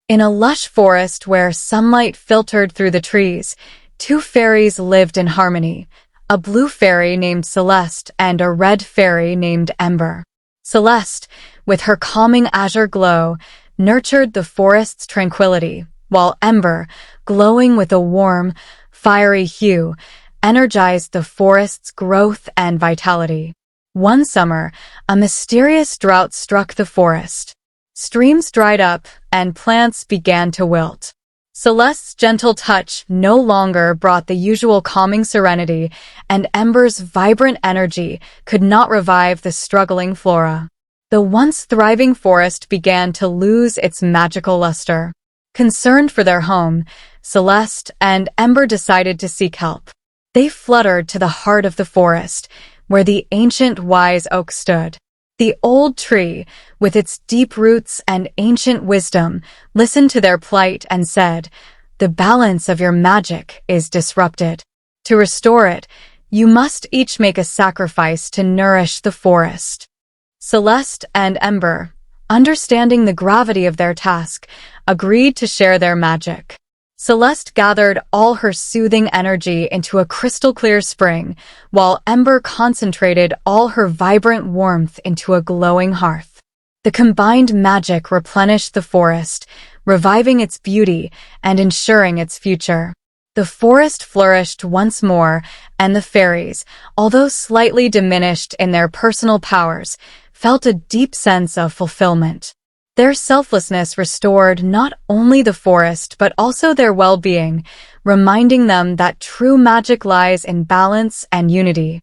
In a lush forest where sunlight filtered through the trees, two fairies lived in harmony, a blue fairy named Celeste and a red fairy named Ember. Celeste, with her calming azure glow, nurtured the forest's tranquility, while Ember, glowing with a warm, fiery hue, energized the forest's growth and vitality. One summer, a mysterious drought struck the forest. Streams dried up, and plants began to wilt. Celeste's gentle touch no longer brought the usual calming serenity, and Ember's vibrant energy could not revive the struggling flora. The once thriving forest began to lose its magical luster. Concerned for their home, Celeste and Ember decided to seek help. They fluttered to the heart of the forest, where the ancient wise oak stood. The old tree, with its deep roots and ancient wisdom, listened to their plight and said, "The balance of your magic is disrupted. To restore it, you must each make a sacrifice to nourish the forest." Celeste and Ember, understanding the gravity of their task, agreed to share their magic. Celeste gathered all her soothing energy into a crystal-clear spring, while Ember concentrated all her vibrant warmth into a glowing hearth. The combined magic replenished the forest, reviving its beauty and ensuring its future. The forest flourished once more, and the fairies, although slightly diminished in their personal powers, felt a deep sense of fulfillment. Their selflessness restored not only the forest but also their well-being, reminding them that true magic lies in balance and unity.